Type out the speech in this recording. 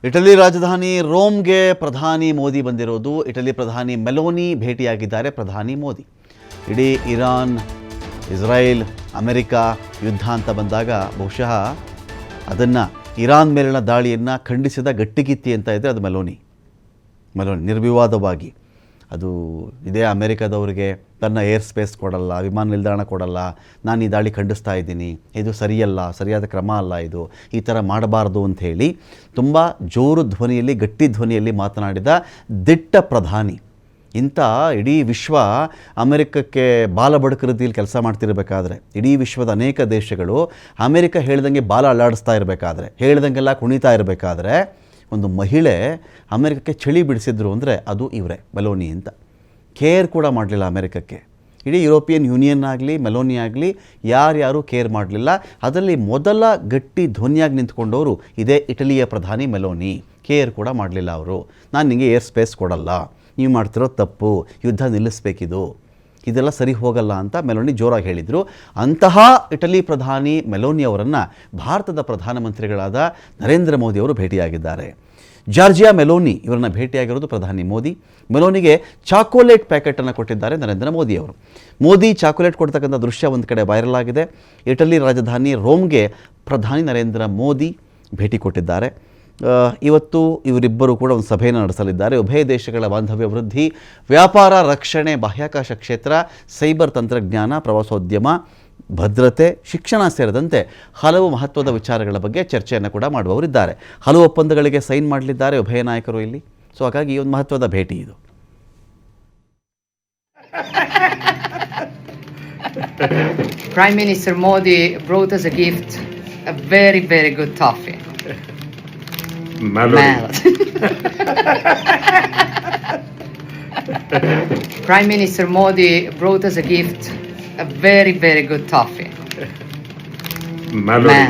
Italy ರಾಜಧಾನಿ ರೋಮ್ಗೆ ಪ್ರಧಾನಿ ಮೋದಿ ಬಂದಿರೋದು. ಇಟಲಿ ಪ್ರಧಾನಿ ಮೆಲೋನಿ ಭೇಟಿಯಾಗಿದ್ದಾರೆ ಪ್ರಧಾನಿ ಮೋದಿ. ಇಡೀ ಇರಾನ್, ಇಸ್ರಾಯೇಲ್, ಅಮೆರಿಕ ಯುದ್ಧ ಅಂತ ಬಂದಾಗ ಬಹುಶಃ ಅದನ್ನು ಇರಾನ್ ಮೇಲಿನ ದಾಳಿಯನ್ನು ಖಂಡಿಸಿದ ಗಟ್ಟಿಗಿತ್ತಿ ಅಂತ ಇದ್ದರೆ ಅದು ಮೆಲೋನಿ ನಿರ್ವಿವಾದವಾಗಿ. ಅದು ಇದೇ ಅಮೆರಿಕದವರಿಗೆ ತನ್ನ ಏರ್ ಸ್ಪೇಸ್ ಕೊಡಲ್ಲ, ವಿಮಾನ ನಿಲ್ದಾಣ ಕೊಡಲ್ಲ, ನಾನು ಈ ದಾಳಿ ಖಂಡಿಸ್ತಾ ಇದ್ದೀನಿ, ಇದು ಸರಿಯಲ್ಲ, ಸರಿಯಾದ ಕ್ರಮ ಅಲ್ಲ, ಇದು ಈ ಥರ ಮಾಡಬಾರ್ದು ಅಂಥೇಳಿ ತುಂಬ ಜೋರು ಧ್ವನಿಯಲ್ಲಿ, ಗಟ್ಟಿ ಧ್ವನಿಯಲ್ಲಿ ಮಾತನಾಡಿದ ದಿಟ್ಟ ಪ್ರಧಾನಿ. ಇಂಥ ಇಡೀ ವಿಶ್ವ ಅಮೆರಿಕಕ್ಕೆ ಬಾಲ ಬಡಕ ರೀತಿಯಲ್ಲಿ ಕೆಲಸ ಮಾಡ್ತಿರಬೇಕಾದ್ರೆ, ಇಡೀ ವಿಶ್ವದ ಅನೇಕ ದೇಶಗಳು ಅಮೆರಿಕ ಹೇಳ್ದಂಗೆ ಬಾಲ ಅಲ್ಲಾಡಿಸ್ತಾ ಇರಬೇಕಾದ್ರೆ, ಹೇಳ್ದಂಗೆಲ್ಲ ಕುಣಿತಾ ಇರಬೇಕಾದ್ರೆ ಒಂದು ಮಹಿಳೆ ಅಮೆರಿಕಕ್ಕೆ ಚಳಿ ಬಿಡಿಸಿದ್ರು ಅಂದರೆ ಅದು ಇವರೇ, ಮೆಲೋನಿ ಅಂತ. ಕೇರ್ ಕೂಡ ಮಾಡಲಿಲ್ಲ ಅಮೆರಿಕಕ್ಕೆ. ಇಡೀ ಯುರೋಪಿಯನ್ ಯೂನಿಯನ್ ಆಗಲಿ, ಮೆಲೋನಿ ಆಗಲಿ ಯಾರ್ಯಾರೂ ಕೇರ್ ಮಾಡಲಿಲ್ಲ. ಅದರಲ್ಲಿ ಮೊದಲ ಗಟ್ಟಿ ಧ್ವನಿಯಾಗಿ ನಿಂತ್ಕೊಂಡವರು ಇದೇ ಇಟಲಿಯ ಪ್ರಧಾನಿ ಮೆಲೋನಿ. ಕೇರ್ ಕೂಡ ಮಾಡಲಿಲ್ಲ ಅವರು. ನಾನು ನಿಮಗೆ ಏರ್ ಸ್ಪೇಸ್ ಕೊಡಲ್ಲ, ನೀವು ಮಾಡ್ತಿರೋ ತಪ್ಪು, ಯುದ್ಧ ನಿಲ್ಲಿಸಬೇಕಿದು, ಇದೆಲ್ಲ ಸರಿ ಹೋಗಲ್ಲ ಅಂತ ಮೆಲೋನಿ ಜೋರಾಗಿ ಹೇಳಿದರು. ಅಂತಹ ಇಟಲಿ ಪ್ರಧಾನಿ ಮೆಲೋನಿ ಅವರನ್ನು ಭಾರತದ ಪ್ರಧಾನಮಂತ್ರಿಗಳಾದ ನರೇಂದ್ರ ಮೋದಿ ಅವರು ಭೇಟಿಯಾಗಿದ್ದಾರೆ. ಜಾರ್ಜಿಯಾ ಮೆಲೋನಿ ಇವರನ್ನು ಭೇಟಿಯಾಗಿರೋದು ಪ್ರಧಾನಿ ಮೋದಿ. ಮೆಲೋನಿಗೆ ಚಾಕೋಲೇಟ್ ಪ್ಯಾಕೆಟನ್ನು ಕೊಟ್ಟಿದ್ದಾರೆ ನರೇಂದ್ರ ಮೋದಿ ಅವರು. ಮೋದಿ ಚಾಕೋಲೇಟ್ ಕೊಡ್ತಕ್ಕಂಥ ದೃಶ್ಯ ಒಂದು ಕಡೆ ವೈರಲ್ ಆಗಿದೆ. ಇಟಲಿ ರಾಜಧಾನಿ ರೋಮ್ಗೆ ಪ್ರಧಾನಿ ನರೇಂದ್ರ ಮೋದಿ ಭೇಟಿ ಕೊಟ್ಟಿದ್ದಾರೆ. ಇವತ್ತು ಇವರಿಬ್ಬರು ಕೂಡ ಒಂದು ಸಭೆಯನ್ನು ನಡೆಸಲಿದ್ದಾರೆ. ಉಭಯ ದೇಶಗಳ ಬಾಂಧವ್ಯ ವೃದ್ಧಿ, ವ್ಯಾಪಾರ, ರಕ್ಷಣೆ, ಬಾಹ್ಯಾಕಾಶ ಕ್ಷೇತ್ರ, ಸೈಬರ್ ತಂತ್ರಜ್ಞಾನ, ಪ್ರವಾಸೋದ್ಯಮ, ಭದ್ರತೆ, ಶಿಕ್ಷಣ ಸೇರಿದಂತೆ ಹಲವು ಮಹತ್ವದ ವಿಚಾರಗಳ ಬಗ್ಗೆ ಚರ್ಚೆಯನ್ನು ಕೂಡ ಮಾಡುವವರಿದ್ದಾರೆ. ಹಲವು ಒಪ್ಪಂದಗಳಿಗೆ ಸೈನ್ ಮಾಡಲಿದ್ದಾರೆ ಉಭಯ ನಾಯಕರು ಇಲ್ಲಿ. ಸೊ ಹಾಗಾಗಿ ಈ ಒಂದು ಮಹತ್ವದ ಭೇಟಿ ಇದು. Prime Minister Modi brought us a gift, a very, very good toffee. Mallory. Prime Minister Modi brought us a gift, a very, very good toffee. Mallory.